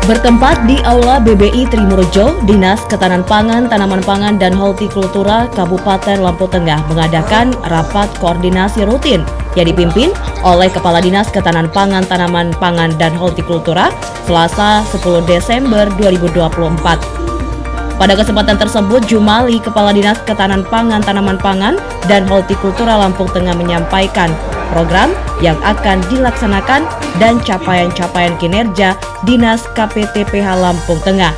Bertempat di Aula BBI Trimurjo, Dinas Ketahanan Pangan, Tanaman Pangan, dan Hortikultura Kabupaten Lampung Tengah mengadakan rapat koordinasi rutin yang dipimpin oleh Kepala Dinas Ketahanan Pangan, Tanaman Pangan, dan Hortikultura Selasa 10 Desember 2024. Pada kesempatan tersebut, Jumali, Kepala Dinas Ketahanan Pangan, Tanaman Pangan, dan Hortikultura Lampung Tengah menyampaikan program yang akan dilaksanakan dan capaian-capaian kinerja Dinas KPTPH Lampung Tengah.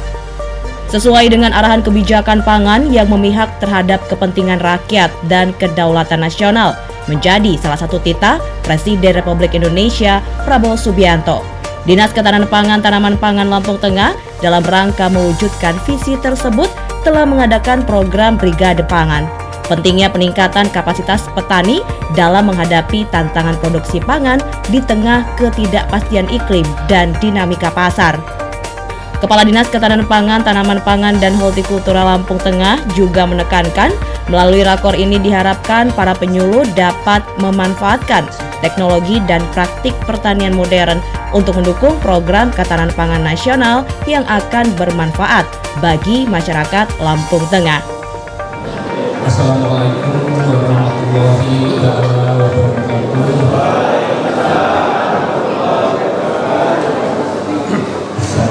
Sesuai dengan arahan kebijakan pangan yang memihak terhadap kepentingan rakyat dan kedaulatan nasional, menjadi salah satu titah Presiden Republik Indonesia Prabowo Subianto. Dinas Ketahanan Pangan, Tanaman Pangan Lampung Tengah dalam rangka mewujudkan visi tersebut telah mengadakan program Brigade Pangan. Pentingnya peningkatan kapasitas petani dalam menghadapi tantangan produksi pangan di tengah ketidakpastian iklim dan dinamika pasar. Kepala Dinas Ketahanan Pangan, Tanaman Pangan, dan Hortikultura Lampung Tengah juga menekankan melalui rakor ini diharapkan para penyuluh dapat memanfaatkan teknologi dan praktik pertanian modern untuk mendukung program ketahanan pangan nasional yang akan bermanfaat bagi masyarakat Lampung Tengah. Assalamualaikum warahmatullahi wabarakatuh.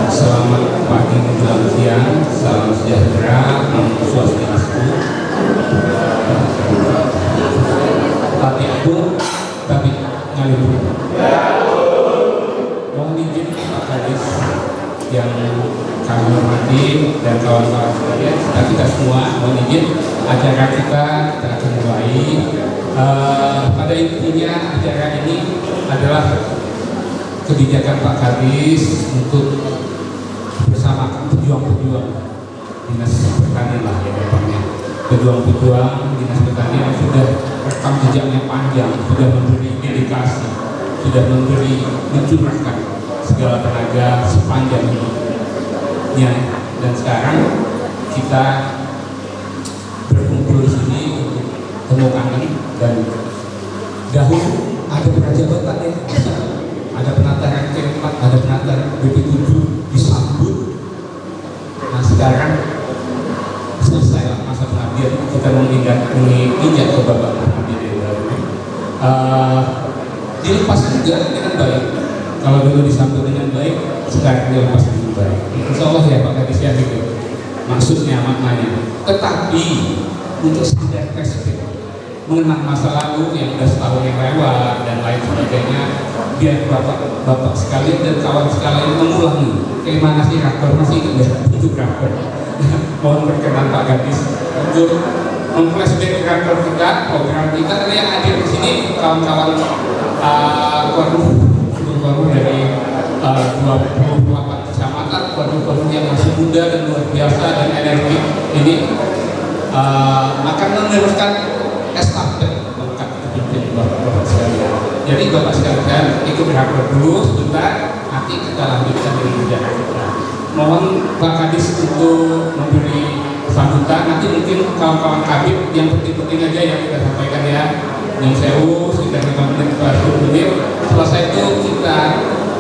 Selamat pagi menjelang siang, salam sejahtera, Namo Swastiastu. Tapi ngalih. Mohon izin Pak Kadis yang kami hormati dan kawan-kawan sekalian, kita semua mohon izin acara kita akan mulai. Pada intinya acara ini adalah kebijakan Pak Kadis untuk bersama pejuang-pejuang Dinas Pertanian lah ya depannya. Pejuang-pejuang Dinas Pertanian yang sudah rekam jejaknya panjang, sudah memberi dedikasi, sudah mencurahkan segala tenaga sepanjang hidupnya, dan sekarang kita berkumpul di sini untuk temu kangen. Dan dahulu ada prajabatan ya, ada penataran C4, ada penataran BP7 disambut. Nah sekarang selesai masa pengabdian, kita menginjak ke babak pengabdian yang baru. Dilepaskan juga dengan baik. Kalau dulu disambut dengan baik, sekarang dilepas dengan baik. Insya Allah ya Pak Kadis ya, gitu maksudnya, maknanya. Tetapi untuk sekedar respect mengenang masa lalu yang sudah setahun yang lewat dan lain sebagainya, biar bapak sekalian dan kawan sekalian mengulangi kemana sih rakor, masih ingat itu rakor. Mohon berkenan Pak Kadis untuk memflashback rakor kita, program kita. Tadi yang hadir di sini kawan-kawan korum dari 28 kecamatan, korum yang masih muda dan luar biasa dan energi ini akan meneruskan estafet bakat kepemimpinan Bapak sekalian. Jadi Bapak sekalian ikut rakor dulu sebentar, nanti kita lanjutkan dengan kebijakan kita. Mohon Pak Kadis untuk memberi sambutan. Nanti mungkin kawan-kawan Kabit yang penting-penting aja yang kita sampaikan ya. Yang sewu sekitar 5 menit ke 10 menit. Selesai itu kita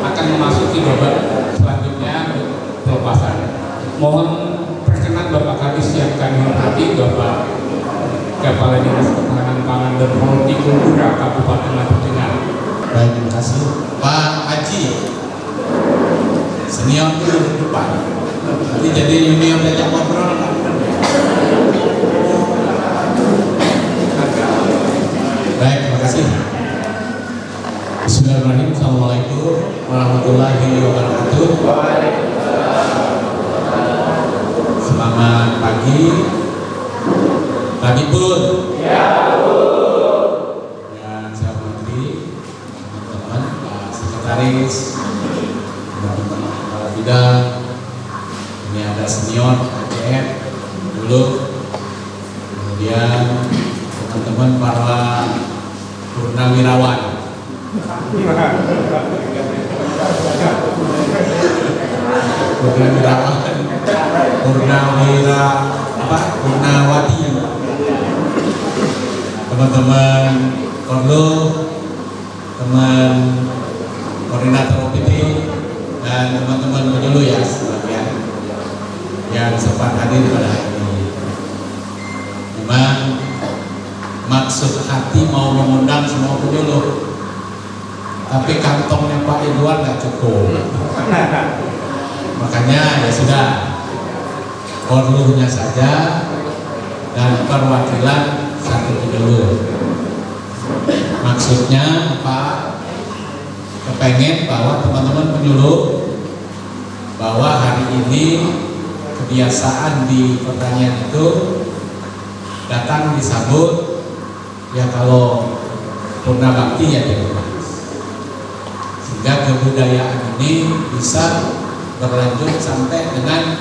akan memasuki babak selanjutnya, pelepasan. Mohon perkenan Bapak Kadis yang kami hormati, Bapak Kepala Dinas Ketahanan Pangan dan Hortikultura Kabupaten Lampung Tengah. Baik, terima kasih Pak Haji. Senior itu di depan. Nanti jadi junior diajak ngobrol. Baik, terima kasih. Bismillahirrahmanirrahim. Assalamualaikum warahmatullahi wabarakatuh. Selamat pagi. Pagi Bun. Ya Bu. Yang saya hormati teman-teman sekretaris, teman-teman kepala bidang. Ini ada senior ACF dulu, kemudian teman-teman para purnawirawan. Purnawati, teman-teman Korlo, teman koordinator OPD, dan teman-teman penyuluh ya sebagian yang sempat hadir pada hari ini. Memang maksud hati mau mengundang semua penyuluh, tapi kantongnya Pak Edward nggak cukup. Makanya ya sudah, orlunya saja dan perwakilan satu penyuluh. Maksudnya Pak kepengen bahwa teman-teman penyuluh bahwa hari ini kebiasaan di pertanian itu datang disambut ya, kalau purna bakti ya di rumah, sehingga kebudayaan ini bisa berlanjut sampai dengan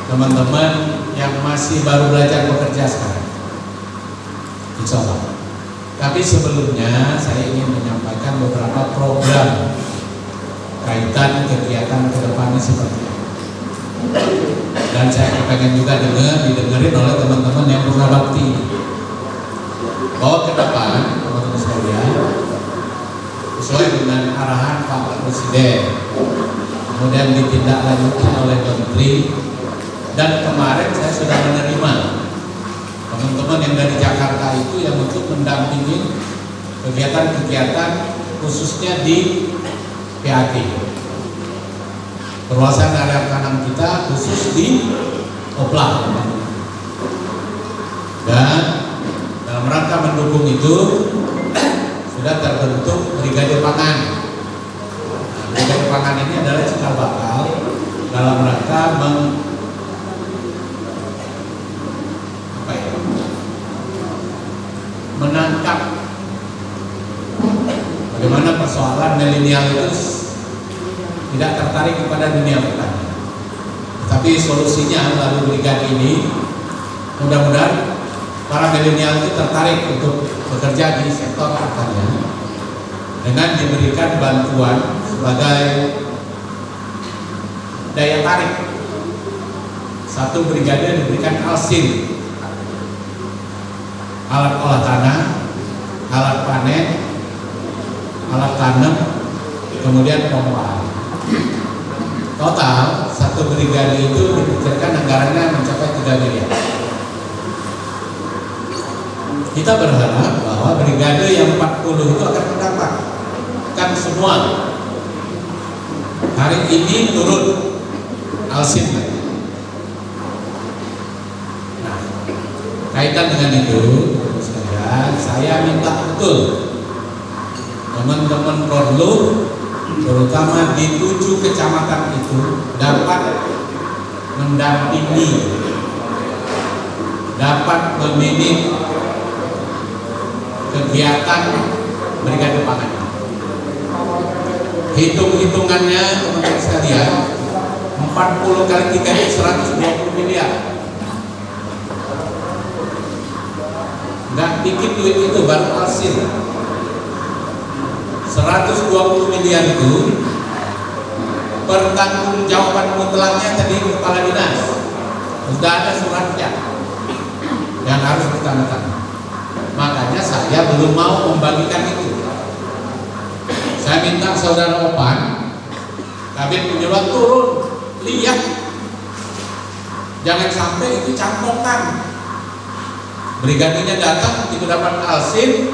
teman-teman yang masih baru belajar bekerja sekarang, insya Allah. Tapi sebelumnya saya ingin menyampaikan beberapa program kaitan kegiatan ke depannya seperti apa. Dan saya pengen juga didengerin oleh teman-teman yang purna bakti, bahwa ke depan teman-teman sekalian sesuai dengan arahan Pak Presiden, kemudian ditindaklanjuti oleh Menteri, dan kemarin saya sudah menerima teman-teman yang dari Jakarta itu yang untuk mendampingi kegiatan-kegiatan khususnya di PAT, perluasan area tanam kita khusus di Opla. Dan dalam rangka mendukung itu sudah terbentuk Brigade Pangan. Nah, Brigade Pangan ini adalah cikal bakal dalam rangka menangkap bagaimana persoalan milenial itu tidak tertarik kepada dunia pertanian. Tapi solusinya melalui brigade ini, mudah-mudahan para milenial itu tertarik untuk bekerja di sektor pertanian dengan diberikan bantuan sebagai daya tarik. Satu brigade diberikan alsin, alat olah tanah, alat panen, alat tanam, kemudian pompa. Total satu brigade itu diperkirakan anggarannya mencapai 3 miliar. Kita berharap bahwa brigade yang 40 itu akan mendapatkan semua. Hari ini turun alsin. Nah, kaitan dengan itu, saya minta betul teman-teman Korlu, terutama di 7 kecamatan itu, dapat mendampingi, dapat memimpin kegiatan Brigade Pangan. Hitung-hitungannya teman-teman sekalian, 40 kali 3 itu 120 miliar. Nggak dikit duit itu, baru alsin 120 miliar itu. Pertanggungjawaban mutlaknya tadi kepala dinas sudah ada suratnya yang harus ditandatangani. Makanya saya belum mau membagikan itu. Saya minta saudara Opan, Kabin Penyuluh turun, lihat, jangan sampai itu campokan. Brigadenya datang, itu dapat alsin,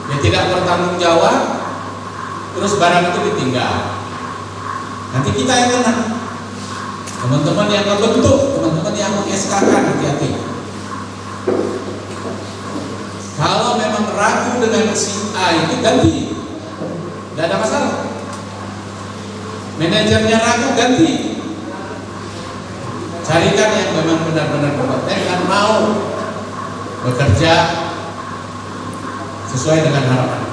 dia tidak bertanggung jawab, terus barang itu ditinggal. Nanti kita yang kena. Teman-teman yang membentuk, teman-teman yang meng-SK-kan, hati-hati. Kalau memang ragu dengan si A ini ganti, tidak ada masalah. Manajernya ragu, ganti. Carikan yang memang benar-benar kompeten dan mau bekerja sesuai dengan harapan.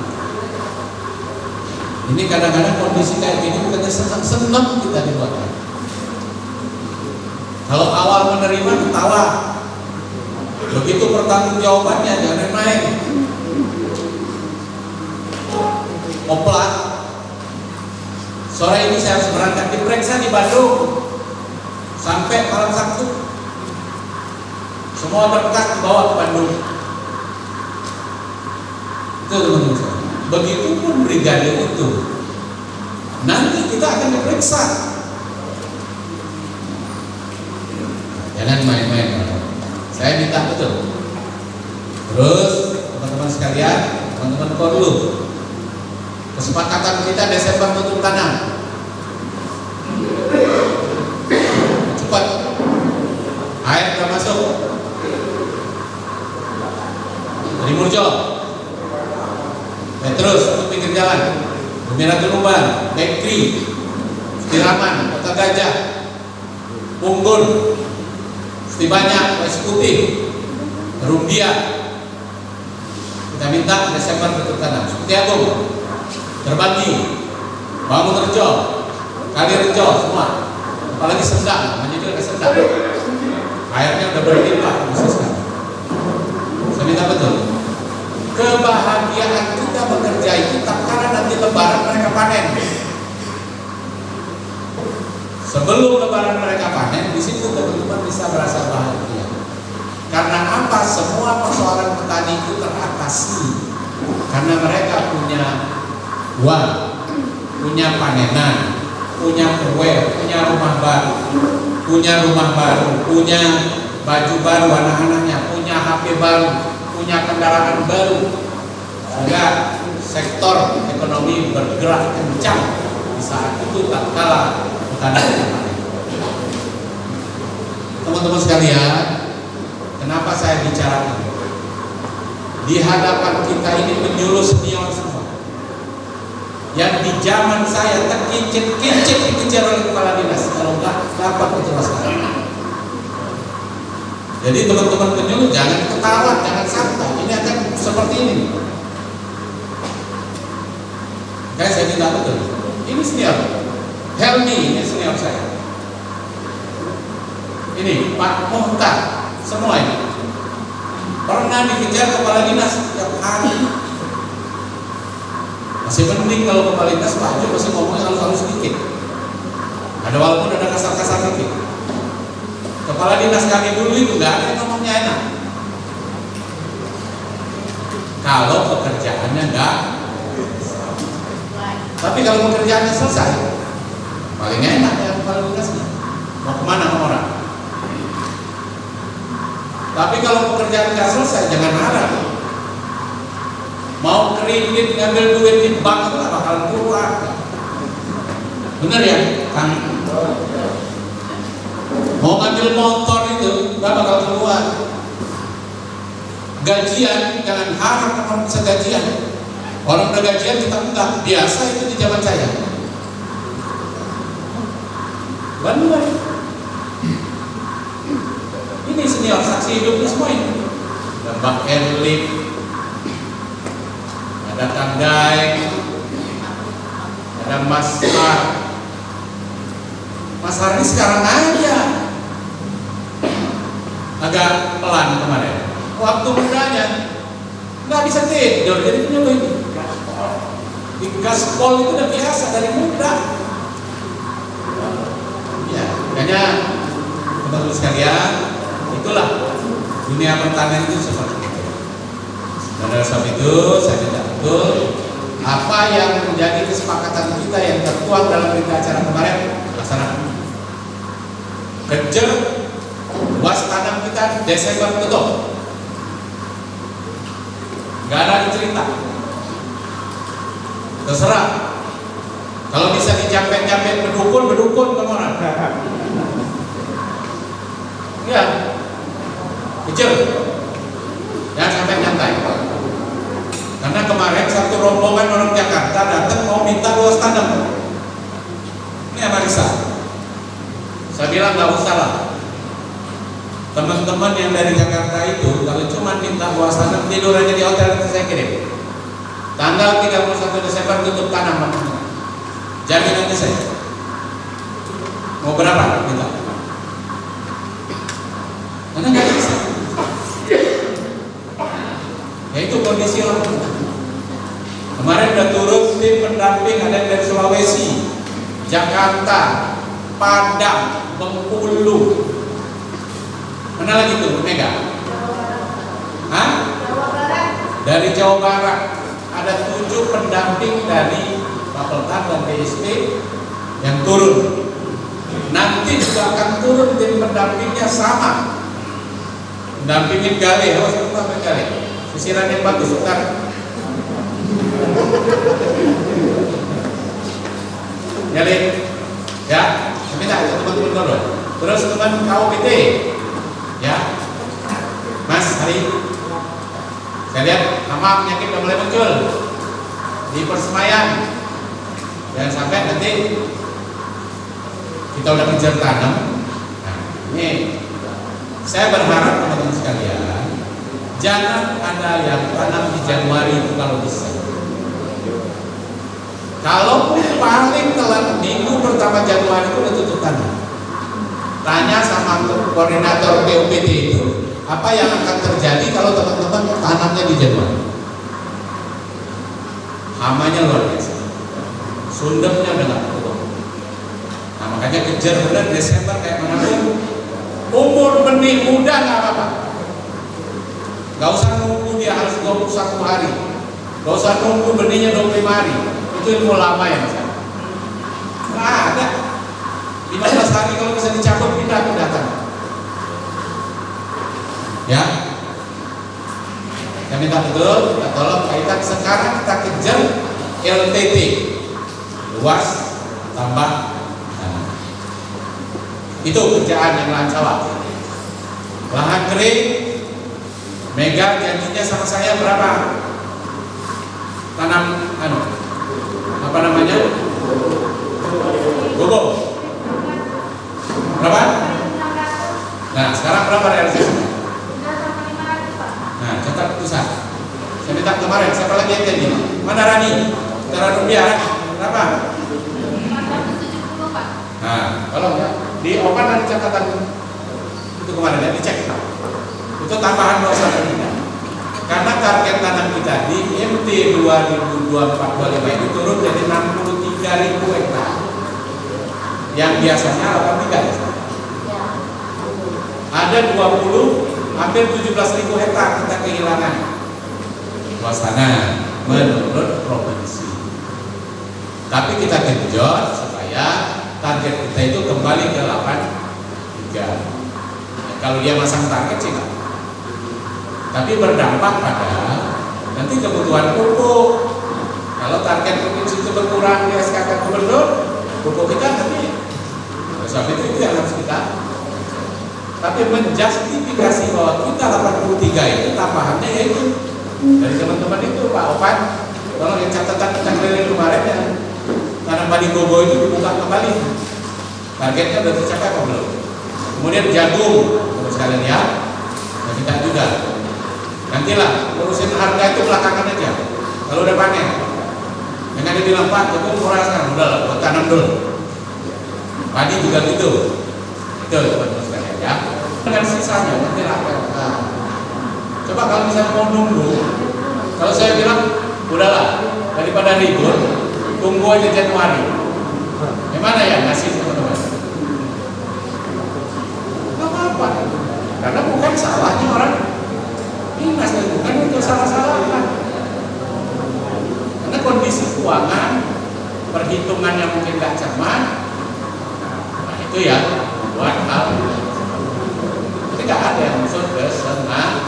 Ini kadang-kadang kondisi kayak gini bukannya senang kita dibuatkan. Kalau awal menerima ketawa, begitu pertanggungjawabannya jangan main. Opla, sore ini saya harus berangkat diperiksa di Bandung sampai malam Sabtu. Semua berkas dibawa ke Bandung. Itu teman-teman. Begitupun brigade itu. nanti kita akan diperiksa. Jangan main-main. Saya minta betul. Terus teman-teman sekalian, teman-teman Korlu, kesepakatan kita Desember tutup tanam. Cepat, air sudah masuk. Dari Murjo, Petrus untuk pinggir jalan, Bumiratul Uban, Bekri, Stiraman, Kota Gajah, Unggul, Banyak, Eksekutif, Rumbia. Kita minta Desember tutup tanam. Seperti Agung, Terbagi, Bangun Rejo, Kali Rejo, semua. Apalagi Sendang, hanya juga ke Sendang. Airnya udah berlimpah, bisa sekarang. Saya minta betul. Kebahagiaan kita bekerja itu tak karena nanti lebaran mereka panen. Sebelum lebaran mereka panen, di situ teman-teman bisa merasa bahagia. Karena apa? Semua persoalan petani itu teratasi. Karena mereka punya uang, punya panenan, punya kue, punya rumah baru, punya baju baru anak-anaknya, punya HP baru, punya kendaraan baru. Sehingga sektor ekonomi bergerak kencang di saat itu tak kalah petani. Teman-teman sekalian, kenapa saya bicara ini? Di hadapan kita ini penyuluh senior semua, yang di zaman saya terkincit-kincit dikejar oleh kepala dinas, kalau enggak dapat menjelaskan. Jadi teman-teman penyuluh jangan ketawa, jangan santai. Ini akan seperti ini. Guys, saya minta betul. Ini senior, Helmi, ini senior saya. Ini Pak Mohtar, semua ini pernah dikejar kepala dinas setiap hari. Masih penting kalau kepala dinas Pak Jo masih ngomongnya halus-halus sedikit. Ada walaupun ada kasar-kasar sedikit. Kepala dinas kami dulu itu nggak ada yang ngomongnya enak. Kalau pekerjaannya enggak, tapi kalau pekerjaannya selesai, paling enak ya kepala dinasnya. Mau kemana sama orang? Tapi kalau pekerjaan nggak selesai, jangan harap. Mau kredit ngambil duit di bank itu nggak bakal keluar. Bener ya, Kang? Mau ngambil motor itu nggak bakal keluar. Gajian, jangan harap orang bisa gajian. Orang udah gajian kita enggak, biasa itu di zaman saya. Bantuan. Ini senior saksi hidupnya semua ini. Ada Bang Erlik, ada Kang Daeng, ada Mas Har. Mas Har ini sekarang aja agak pelan kemarin. Waktu mudanya nggak bisa tidur, jadi penyuluh ini. Di gaspol itu udah biasa dari muda. Ya, makanya teman-teman sekalian, itulah dunia pertanian itu seperti itu. Dan dari sebab itu saya minta betul apa yang menjadi kesepakatan kita yang tertuang dalam berita acara kemarin laksanakan. Kejar luas tanam kita Desember tutup. Gak ada cerita. Terserah. Kalau bisa dicampet-campet berdukun kemana? Ya, kecil. Jangan sampai nyantai. Karena kemarin satu rombongan orang Jakarta datang mau minta luas tanam. Ini analisa. Saya bilang nggak usah lah. Teman-teman yang dari Jakarta itu kalau cuma minta luas tanam, tidur aja di hotel nanti saya kirim. Tanggal 31 Desember tutup tanam. Jamin nanti saya. Mau berapa minta? Karena nggak bisa. Ya itu kondisi orang. Kemarin udah turun tim pendamping ada yang dari Sulawesi, Jakarta, Padang, Bengkulu. Mana lagi tuh Mega? Hah? Dari Jawa Barat ada 7 pendamping dari Bapeltan dan BSP yang turun. Nanti juga akan turun tim pendampingnya sama. Mendampingin Gale, awas itu sampai Gale. Sisiran yang bagus, bentar. Gale, ya, minta teman-teman dulu. Terus teman KOPT, ya, Mas Hari. Saya lihat nama penyakit udah mulai muncul di persemaian. Jangan sampai nanti kita udah kejar tanam. Nah, ini saya berharap teman-teman sekalian, jangan ada yang tanam di Januari itu kalau bisa. Kalau paling telat minggu pertama Januari itu udah tutup tanam. Tanya sama koordinator PUPT itu, apa yang akan terjadi kalau teman-teman tanamnya di Januari? Hamanya luar biasa. Sundepnya udah nggak turun. Nah makanya kejar benar Desember kayak mana pun. Umur benih muda nggak apa-apa. Nggak usah nunggu dia harus 21 hari. Nggak usah nunggu benihnya 25 hari. Itu ilmu lama ya mas. Nggak ada. 15 hari kalau bisa dicabut pindah ke datang. Ya. Saya minta betul, kita tolong kaitan sekarang kita kejar LTT. Luas tambah tanah. Itu kerjaan yang lancawa. Lahan kering, Mega janjinya sama saya berapa? Tanam apa namanya? Gogo. Berapa? Nah sekarang berapa realisasi? Nah catat keputusan. Saya minta kemarin siapa lagi yang janji? Mana Rani? Cara rupiah berapa? 470 Pak. Nah, tolong ya. Di open ada catatan itu kemarin ya dicek. Itu tambahan 21. Karena target tanam kita di MT 2024-25 itu turun jadi 63.000 hektar. Yang biasanya 83 ya. Ada 20 hampir 17.000 hektar kita kehilangan luas tanah menurut provinsi. Tapi kita genjot supaya target kita itu kembali ke 83. Ya, kalau dia masang target sih enggak. Tapi berdampak pada nanti kebutuhan pupuk. Kalau target provinsi itu berkurang di SKK gubernur, pupuk kita nanti sebab itu yang harus kita. Tapi menjustifikasi bahwa kita 83 itu tambahannya yaitu dari teman-teman itu Pak Opan, tolong yang catatan kita keliling kemarin yang tanam padi gogo itu dibuka kembali. Targetnya sudah tercapai apa belum? Kemudian jagung, terus kalian lihat, nah kita juga. Nantilah urusin harga itu belakangan aja. Kalau udah panen, yang ada bilang Pak, jagung murah sekarang, udah lah, buat tanam dulu. Padi juga gitu. Itu teman-teman sekalian ya. Dengan sisanya nantilah. Coba kalau misalnya mau nunggu, kalau saya bilang udahlah daripada ribut, tunggu aja Januari. Gimana ya ngasih teman-teman? Gak apa-apa, karena bukan salahnya orang dinas, bukan itu salah-salahkan. Karena kondisi keuangan, perhitungannya mungkin gak cermat, nah itu ya buat hal. Jadi gak ada yang maksud ke sana.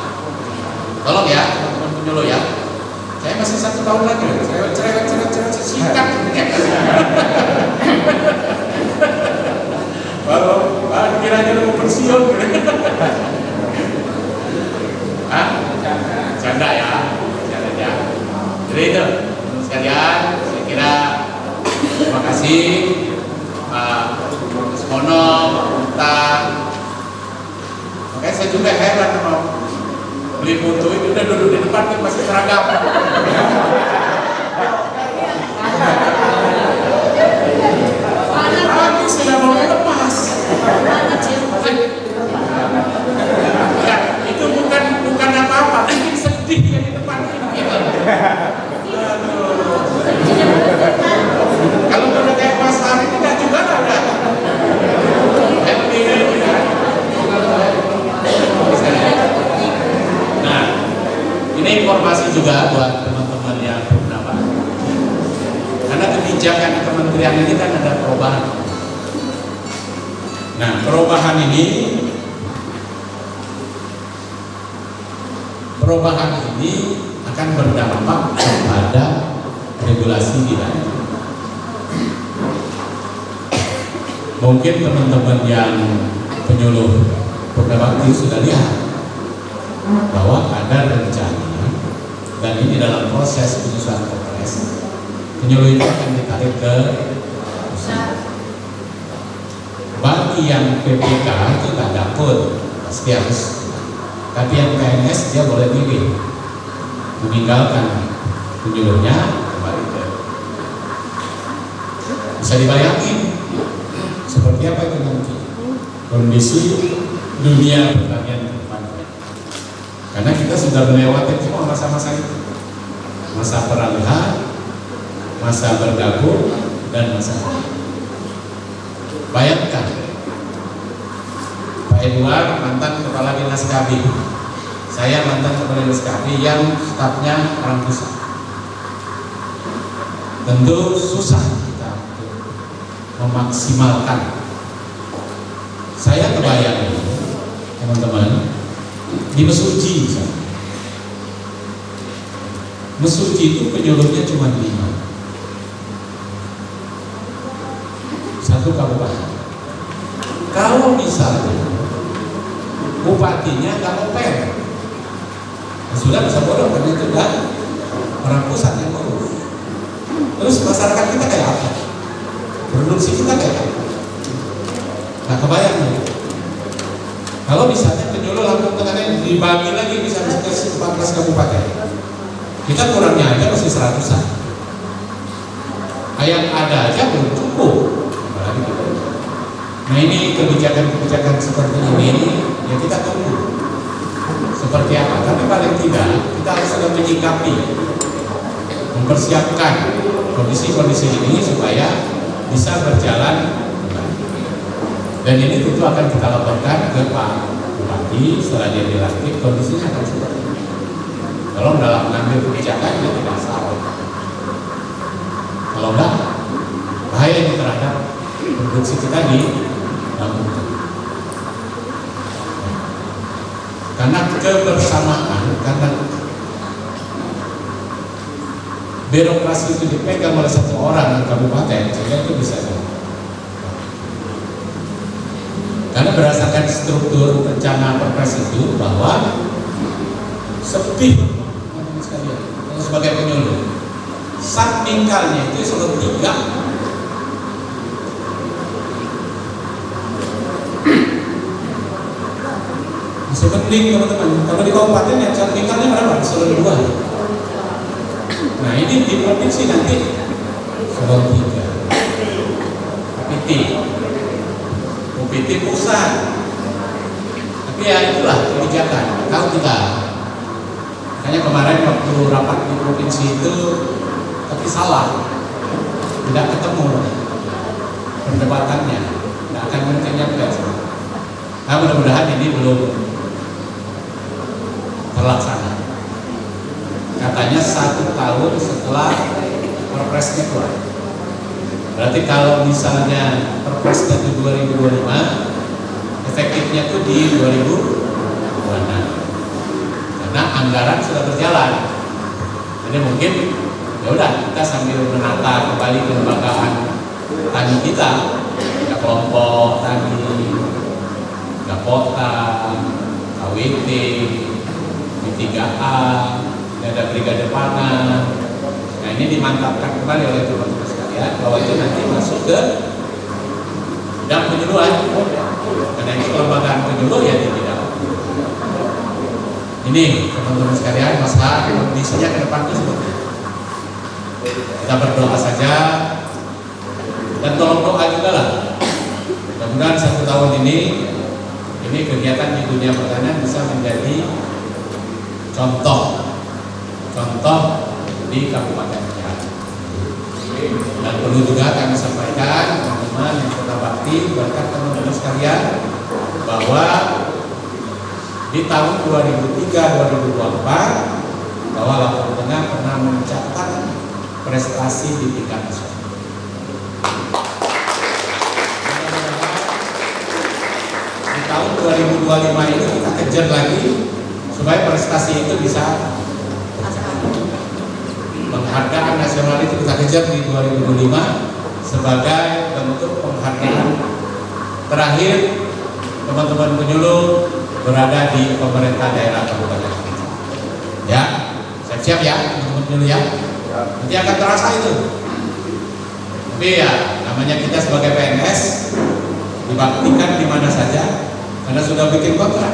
Tolong ya teman-teman penyuluh ya. Saya masih 1 tahun lagi. Saya cerewet sikat. Kalau kiranya mau pensiun. Hah? Canda ya. Jadi itu sekalian. Saya kira terima kasih Pak Semono, Pak Muhtar. Makanya saya juga heran sama beli foto itu udah duduk di depan kan masih seragam. Tapi sudah mau lepas. Ya, itu bukan apa-apa, bikin sedih yang di depan ini. Kalau udah kayak Mas Hari tidak juga ada. Happy ya. Ini informasi juga buat teman-teman yang berpendapat. Karena kebijakan kementerian ini kan ada perubahan. Nah, perubahan ini akan berdampak kepada regulasi di dalam. Mungkin teman-teman yang penyuluh Purnabakti sudah lihat bahwa ada rencana, dan ini dalam proses penyusunan Kepres, penyuluh itu akan ditarik ke pusat. Bagi yang PPK itu tak dapat, pasti harus. Tapi yang PNS dia boleh pilih, meninggalkan penyuluhnya kembali ke. Bisa dibayangin seperti apa itu nanti kondisi dunia pertanian ke depan. Karena kita sudah melewati semua masa-masa itu, masa peralihan, masa bergabung, dan masa. Bayangkan Pak Edward mantan kepala dinas KB, saya mantan kepala dinas KB yang stafnya orang pusat. Tentu susah kita memaksimalkan. Saya kebayang teman-teman di Mesuji misalnya. Mesuji itu penyuluhnya cuma 5, satu kabupaten. Kalau misalnya bupatinya nggak open, sudah bisa bodoh karena itu udah orang pusat yang ngurus. Terus masyarakat kita kayak apa? Produksi kita kayak apa? Nah, kebayang nih. Kalau misalnya penyuluh Lampung Tengah dibagi lagi bisa ke 14 kabupaten, kita kurangnya aja masih 100-an. Yang ada aja belum cukup. Nah, ini kebijakan-kebijakan seperti ini ya kita tunggu seperti apa. Tapi paling tidak kita harus sudah menyikapi, mempersiapkan kondisi-kondisi ini supaya bisa berjalan. Dan ini tentu akan kita laporkan ke Pak Bupati setelah dia dilantik, kondisinya akan seperti ini. Kalau dalam mengambil kebijakan dia tidak salah. Kalau enggak, bahaya ini terhadap produksi kita di Lampung. Karena kebersamaan, karena birokrasi itu dipegang oleh satu orang di kabupaten, sehingga itu bisa jadi. Karena berdasarkan struktur rencana Perpres itu bahwa seperti sekalian sebagai penyuluh, sampingkalnya itu selalu 3. Masih penting teman-teman. Kalau di kabupaten yang sampingkalnya berapa? Selalu 2. Nah, ini di provinsi nanti selalu 3. UPT pusat. Tapi ya itulah kebijakan. Kalau kita, makanya kemarin waktu rapat di provinsi itu, tapi salah, tidak ketemu perdebatannya, tidak akan mungkin nyampe. Nah, mudah-mudahan ini belum terlaksana. Katanya 1 tahun setelah Perpresnya keluar. Berarti kalau misalnya Perpresnya itu 2025, efektifnya itu di 2026. Karena anggaran sudah berjalan. Jadi mungkin ya udah kita sambil menata kembali kelembagaan tani kita, ada kelompok tani, Gapota, KWT, B3A, ada brigade pangan. Nah, ini dimantapkan kembali oleh teman-teman sekalian bahwa itu nanti masuk ke bidang penyuluhan. Karena itu kelembagaan penyuluh ya tidak. Ini teman-teman sekalian, masalah kondisinya ke depan itu seperti itu. Kita berdoa saja dan tolong doa juga lah. Mudah-mudahan 1 tahun ini kegiatan di dunia pertanian bisa menjadi contoh di Kabupaten Cianjur. Dan perlu juga kami sampaikan teman-teman yang berbakti bahkan teman-teman sekalian bahwa di tahun 2003-2024 bahwa Lampung Tengah pernah mencatat prestasi di tingkat nasional. Di tahun 2025 ini kita kejar lagi supaya prestasi itu bisa penghargaan nasional itu kita kejar di 2025 sebagai bentuk penghargaan terakhir teman-teman penyuluh berada di pemerintah daerah Kabupaten kita. Ya, siap-siap ya teman-teman penyuluh ya. Nanti akan terasa itu. Tapi ya namanya kita sebagai PNS dibaktikan di mana saja karena sudah bikin kontrak.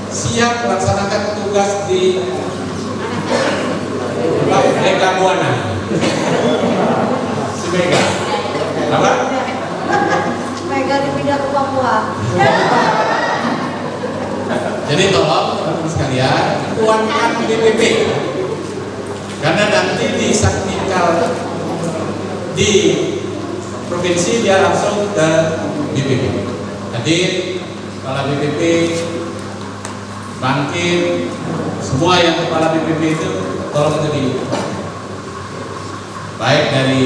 Siap melaksanakan tugas di Deka Buana. Si Mega. Apa? Mega dipindah ke Papua. Jadi tolong teman-teman sekalian kuatkan BPP. Karena nanti di Saktikal di provinsi dia langsung ke BPP. Jadi kepala BPP, bangkit, semua yang kepala BPP itu tolong itu di baik dari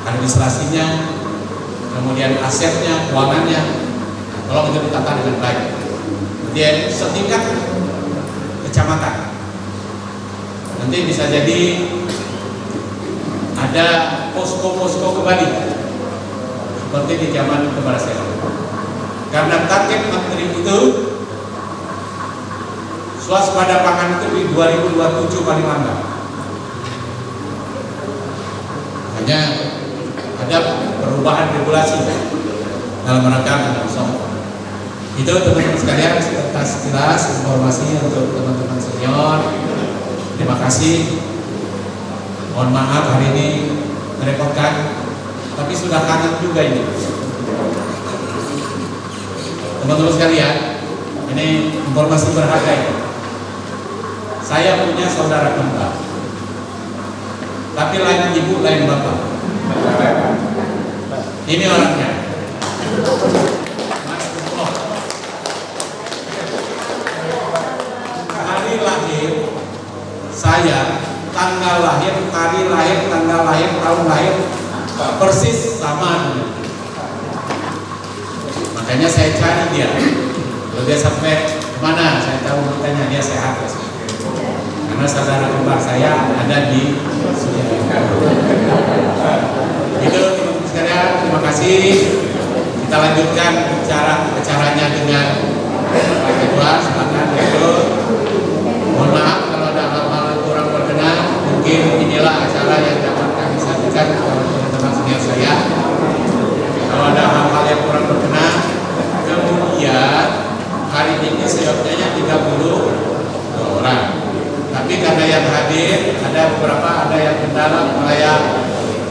administrasinya, kemudian asetnya, keuangannya, tolong itu ditata dengan baik. Kemudian setingkat kecamatan. Nanti bisa jadi ada posko-posko kembali seperti di zaman kepala saya. Karena target menteri itu swasembada pangan itu di 2027 paling lambat. Hanya ada perubahan regulasi dalam rangka menyongsong. Itu teman-teman sekalian sekilas informasi untuk teman-teman senior. Terima kasih. Mohon maaf hari ini merepotkan, tapi sudah kangen juga ini. Teman-teman sekalian, ini informasi berharga ini. Saya punya saudara kembar, tapi lain ibu, lain bapak. Ini orangnya. Mas Kumpul. Hari lahir saya, tanggal lahir, hari lahir, tanggal lahir, tahun lahir persis sama. Makanya saya cari dia. Kalau dia sampai kemana, saya tahu makanya dia sehat. Karena saudara kembar saya ada di sini. Itu teman-teman sekalian, terima kasih. Kita lanjutkan acaranya dengan Pak Ketua. Silakan itu. Mohon maaf kalau ada hal-hal yang kurang berkenan. Mungkin inilah acara yang dapat kami sampaikan kepada teman-teman senior saya. Kalau ada hal-hal yang kurang berkenan, kemudian hari ini seyogyanya 30 orang. Tapi karena yang hadir ada beberapa, ada yang kendala, kayak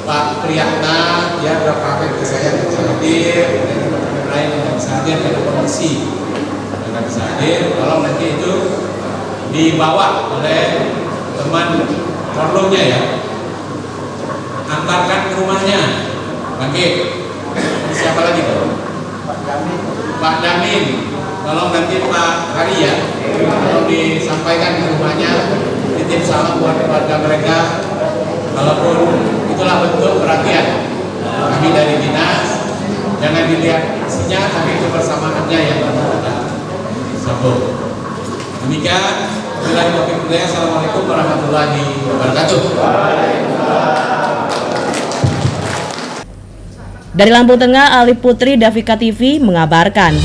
Pak Priyatna, dia berapa hari ke saya tidak bisa hadir, dan teman-teman lain yang bisa hadir, ada komisi yang bisa hadir. Tolong nanti itu dibawa oleh teman korlongnya ya, antarkan ke rumahnya. Bangkit. Siapa lagi tuh? Pak Damin. Tolong nanti Pak Hari ya, tolong disampaikan ke rumahnya, titip salam buat keluarga mereka. Walaupun itulah bentuk perhatian kami dari dinas, jangan dilihat isinya, tapi kebersamaannya yang kita sambung. Demikian, Assalamualaikum warahmatullahi wabarakatuh. Dari Lampung Tengah, Ali Putri, Davika TV mengabarkan.